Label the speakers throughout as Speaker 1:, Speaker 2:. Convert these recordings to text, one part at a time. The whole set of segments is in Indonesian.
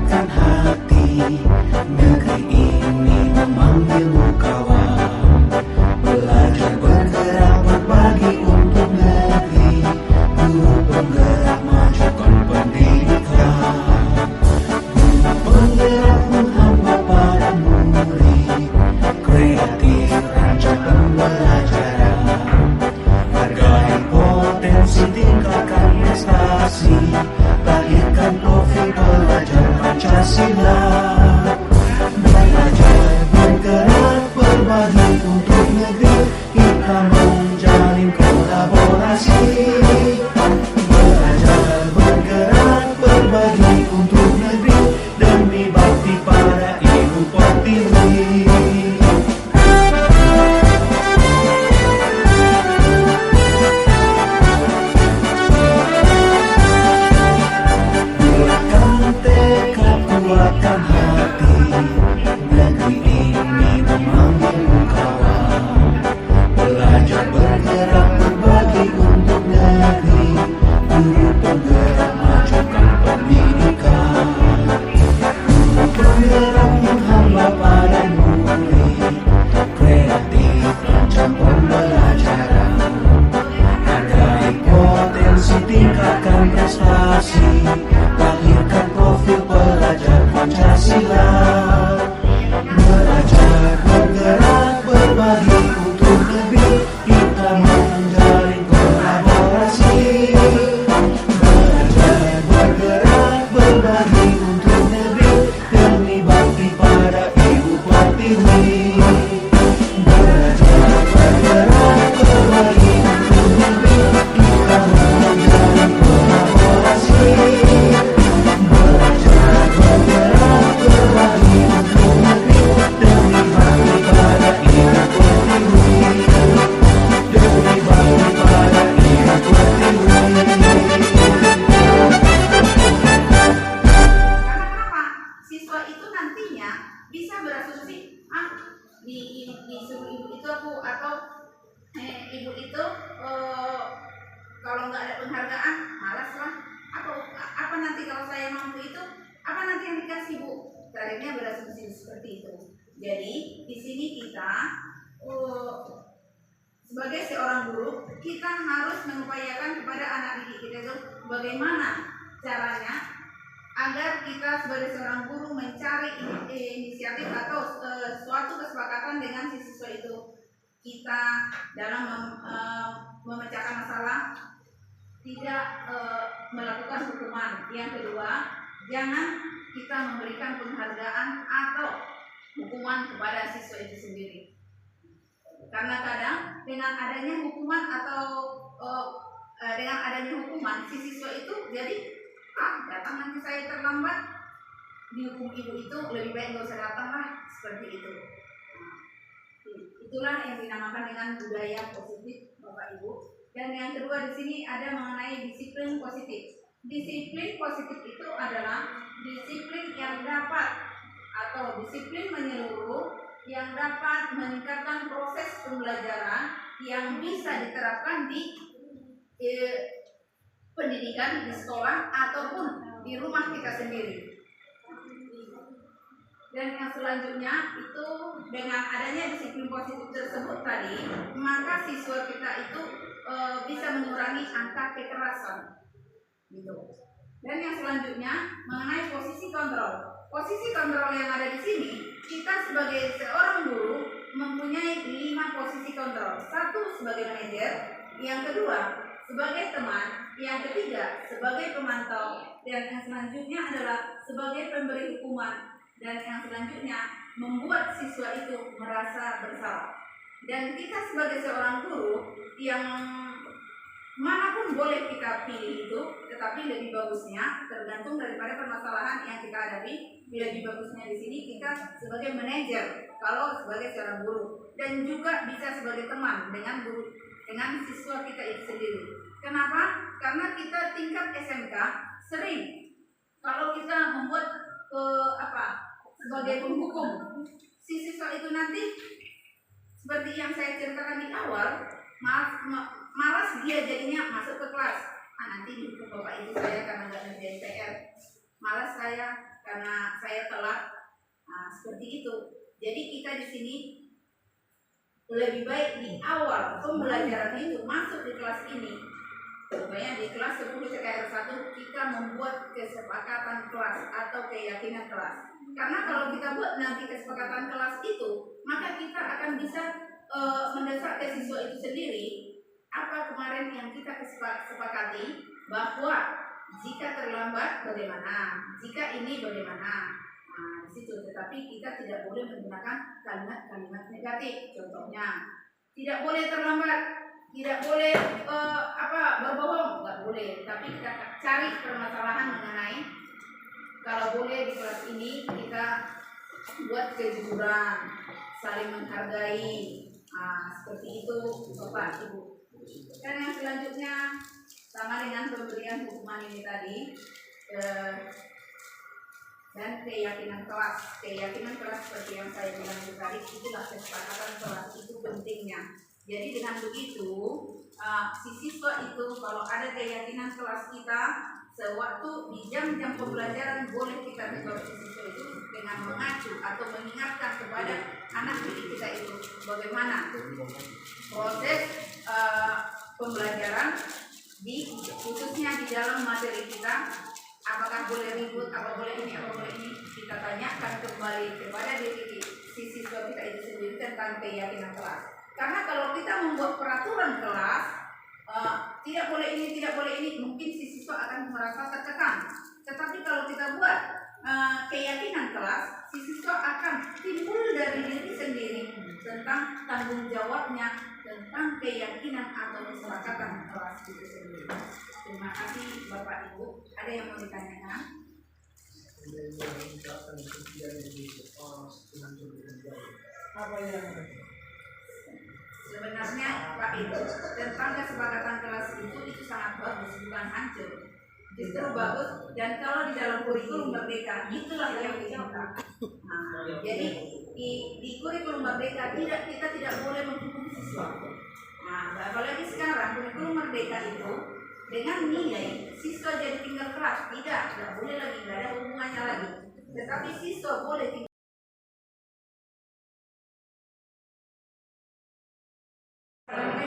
Speaker 1: kuatkan hati. Negeri ini memanggilmu kawan. Belajar bergerak berbagi untuk negeri. Guru penggerak majukan pendidikan. Guru penggerak menghamba para murid. Kreatif rancang pembelajaran. Hargai potensi, tingkatkan prestasi. Lahirkan profil pelajar Pancasila. Belajar bergerak berbagi untuk negeri. Kita menjalin kolaborasi. Belajar bergerak berbagi untuk negeri. Demi bakti pada Ibu Pertiwi. Kuatkan hati, negeri ini memanggilmu kawan. Belajar bergerak berbagi untuk negeri. Guru penggerak majukan pendidikan. Guru penggerak menghamba para murid. Kreatif rancang pembelajaran. Hargai potensi, tingkatkan prestasi. Lahirkan profil pelajar Pancasila. Belajar bergerak berbagi untuk negeri. Kita menjalin kolaborasi. Belajar bergerak berbagi untuk negeri. Demi bakti pada Ibu Pertiwi. Belajar bergerak berbagi untuk negeri. Kita menjalin kolaborasi.
Speaker 2: Bisa berasumsi disuruh ibu itu aku atau ibu itu kalau nggak ada penghargaan malas lah, atau apa nanti kalau saya mampu itu apa nanti yang dikasih bu, akhirnya berasumsi seperti itu. Jadi di sini kita sebagai seorang guru kita harus mengupayakan kepada anak didik kita itu bagaimana caranya agar kita sebagai seorang guru mencari inisiatif atau suatu kesepakatan dengan si siswa itu. Kita dalam memecahkan masalah tidak melakukan hukuman. Yang kedua, jangan kita memberikan penghargaan atau hukuman kepada siswa itu sendiri. Karena kadang dengan adanya hukuman atau si siswa itu jadi datang nanti saya terlambat, dihukum ibu itu lebih baik nggak usah datang lah, seperti itu. Itulah yang dinamakan dengan budaya positif Bapak Ibu. Dan yang kedua di sini ada mengenai disiplin positif. Disiplin positif itu adalah disiplin yang dapat atau disiplin menyeluruh yang dapat meningkatkan proses pembelajaran yang bisa diterapkan di pendidikan di sekolah ataupun di rumah kita sendiri. Dan yang selanjutnya itu dengan adanya disiplin positif tersebut tadi, maka siswa kita itu bisa mengurangi angka kekerasan, gitu. Dan yang selanjutnya mengenai posisi kontrol. Posisi kontrol yang ada di sini, kita sebagai seorang guru mempunyai 5 posisi kontrol. 1 sebagai manajer, yang kedua sebagai teman, yang ketiga sebagai pemantau, dan yang selanjutnya adalah sebagai pemberi hukuman, dan yang selanjutnya membuat siswa itu merasa bersalah. Dan kita sebagai seorang guru yang manapun boleh kita pilih itu, tetapi lebih bagusnya tergantung daripada permasalahan yang kita hadapi. Lebih bagusnya di sini kita sebagai manajer kalau sebagai seorang guru, dan juga bisa sebagai teman dengan guru, dengan siswa kita itu sendiri. Kenapa? Karena kita tingkat SMK sering kalau kita membuat sebagai penghukum, si siswa itu nanti seperti yang saya ceritakan di awal, malas dia jadinya masuk ke kelas. Nanti dihukum bapak ibu saya karena nggak ngerjain PR. Malas saya karena saya telat. Nah, seperti itu. Jadi kita di sini lebih baik di awal pembelajaran itu masuk di kelas ini, supaya di kelas 10 CKR 1 kita membuat kesepakatan kelas atau keyakinan kelas. Karena kalau kita buat nanti kesepakatan kelas itu, maka kita akan bisa mendesak ke siswa itu sendiri apa kemarin yang kita sepakati, bahwa jika terlambat bagaimana, jika ini bagaimana. Nah, di situ. Tetapi kita tidak boleh menggunakan kalimat-kalimat negatif. Contohnya, tidak boleh terlambat, tidak boleh berbohong, nggak boleh. Tapi kita cari permasalahan mengenai kalau boleh di kelas ini kita buat kejujuran, saling menghargai. Nah, seperti itu Bapak Ibu. Dan yang selanjutnya sama dengan pemberian hukuman ini tadi, dan keyakinan kelas. Keyakinan kelas seperti yang saya bilang tadi, itulah kesepakatan kelas, itu pentingnya. Jadi dengan begitu si siswa itu kalau ada keyakinan kelas kita, sewaktu di jam-jam pembelajaran boleh kita tegur si siswa itu dengan mengacu atau mengingatkan kepada anak didik kita itu bagaimana proses pembelajaran khususnya di dalam materi kita. Apakah boleh ribut, apa boleh ini, kita tanyakan kembali kepada diri si siswa kita itu sendiri tentang keyakinan kelas. Karena kalau kita membuat peraturan kelas, tidak boleh ini, mungkin si siswa akan merasa tertekan. Tetapi kalau kita buat keyakinan kelas, si siswa akan timbul dari diri sendiri tentang tanggung jawabnya, tentang keyakinan atau kesepakatan kelas itu sendiri. Terima kasih Bapak Ibu. Ada yang mau ditanyakan?
Speaker 1: Apa yang
Speaker 2: sebenarnya Pak Ibu, tentang kesepakatan kelas itu sangat bagus, bukan hancur. Justru bagus, dan kalau di dalam kurikulum merdeka itulah yang diminta. Nah, jadi di kurikulum merdeka kita tidak boleh menghukum siswa. Nah, apalagi sekarang kurikulum merdeka itu dengan nilai siswa jadi tinggal kelas, tidak boleh lagi, tidak ada hubungannya lagi. Tetapi siswa boleh tinggal.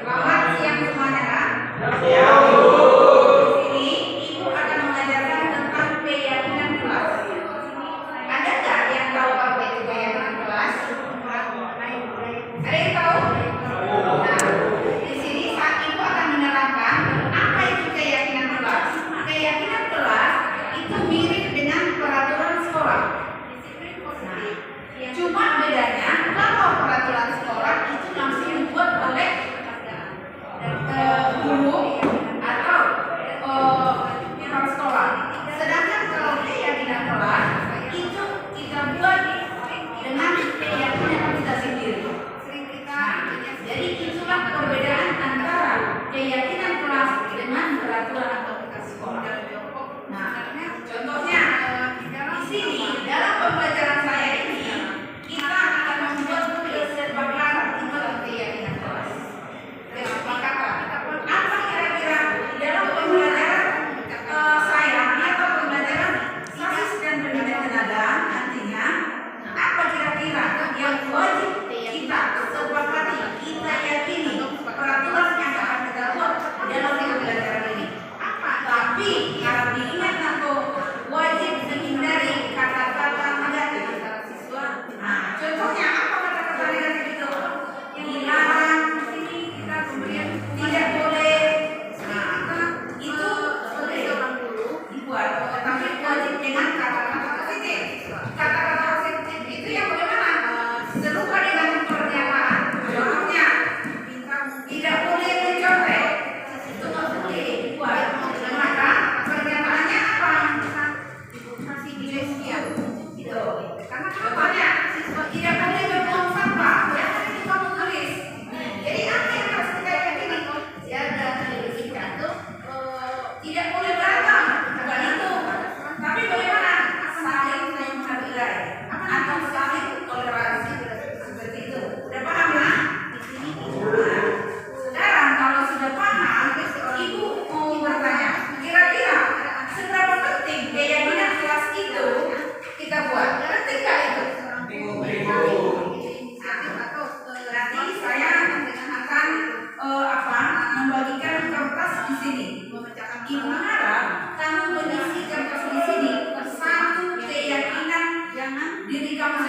Speaker 2: Selamat siang semuanya. Di sini Ibu akan mengajarkan tentang keyakinan kelas. Ada nggak yang tahu apa itu keyakinan kelas? Ada yang tahu? Nah, di sini saat Ibu akan menerangkan apa itu keyakinan kelas. Keyakinan kelas itu mirip dengan peraturan sekolah. Nah, cuma bedanya kalau peraturan sekolah itu langsung dibuat oleh guru atau pihak sekolah. Sedangkan kalau keyakinan kelas itu kita buat dengan keyakinan kita sendiri. Jadi itulah perbedaan antara keyakinan kelas dengan peraturan atau pihak sekolah. Nah, contohnya di sini dalam pembelajaran saya ini kita akan membuat kesepakatan tentang keyakinan kelas. Kesepakatan apa kira-kira dalam pembelajaran saya atau pembelajaran sains dan pendidikan tenaga nantinya, apa kira-kira yang wajib kita sepakati, kita yakini peraturan yang akan kita buat dalam pembelajaran ini apa? Tapi harap diingat atau wajib menghindari kata-kata negatif antara siswa. Nah, contohnya apa kata-kata negatif itu? Dilarang di sini kita kemudian tidak boleh. Nah, itu seperti orang dulu dibuat, tetapi wajib dengan kata-kata positif. Kata-kata positif itu yang bagaimana? Serupa dengan pernyataan. Contohnya, tidak boleh mencontek. Itu nggak boleh dibuat. Maka pernyataannya apa? Masih dilesia. Gitu. Karena contohnya tidak boleh membuang sampah. Jangan kita menulis. Jadi apa yang harus kita yakini? Jaga kebersihan itu tidak boleh berantem. Bukan itu. Tapi bagaimana? Saling menghargai atau saling toleransi seperti itu. Udah paham ya? Di sini paham. Sekarang kalau sudah paham, Ibu mau bertanya, kira-kira seberapa penting keyakinan kelas itu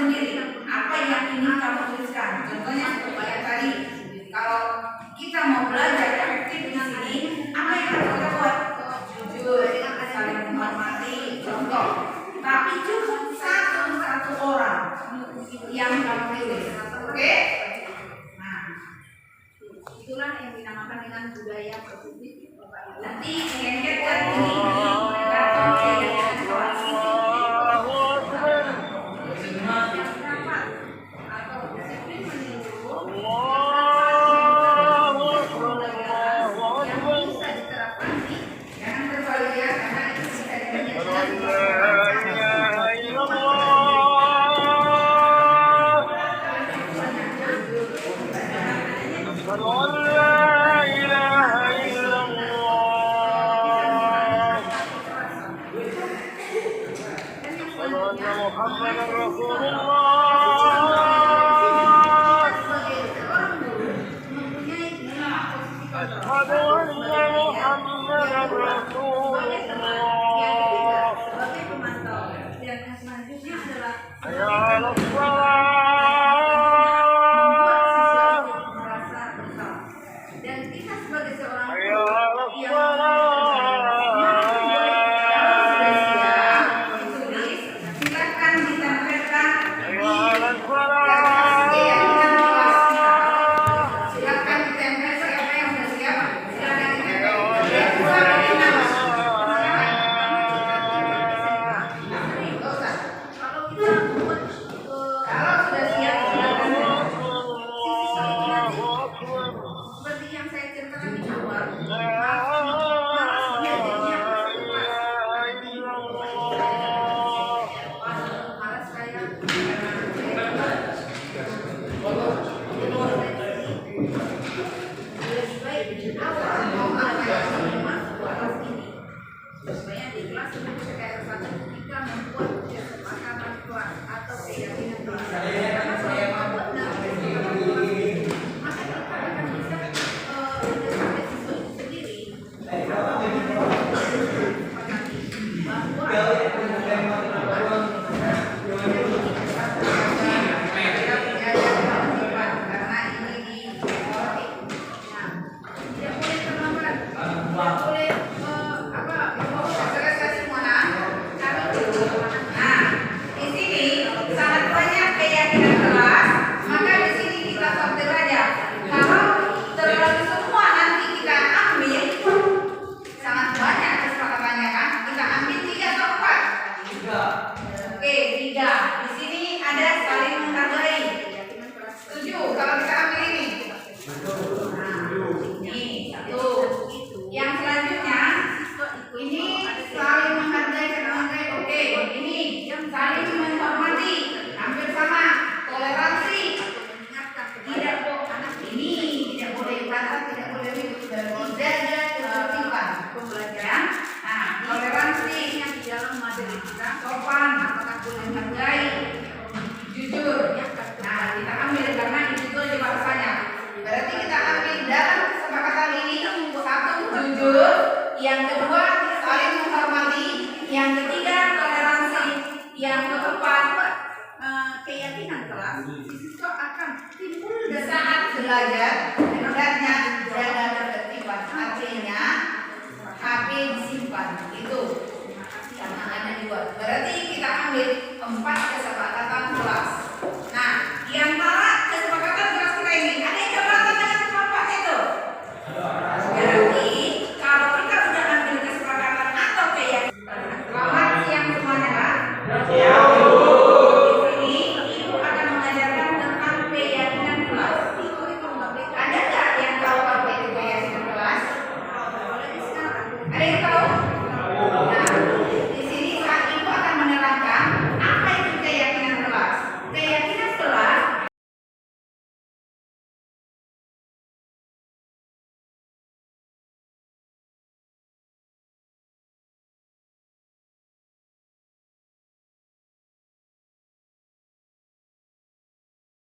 Speaker 2: sendiri apa yang ingin kamu tuliskan. Contohnya kayak tadi, kalau kita mau belajar efektif di sini, apa yang harus kita buat? Jujur, saling menghormati, contoh. Tapi cukup satu orang yang kamu tulis, oke? Nah, itulah yang dinamakan dengan budaya positif. Nanti mengingatkan ini karton yang soal ini atau disiplin meniru yang bisa diterapkan di jangan berbalik ya, karena itu bisa yang kedua saling menghormati, yang ketiga toleransi, yang keempat keyakinan kelas. Siswa akan timbul saat belajar hendaknya jaga ketertiban, artinya HP disimpan itu karena ada dua. Berarti kita ambil 4 kesepakatan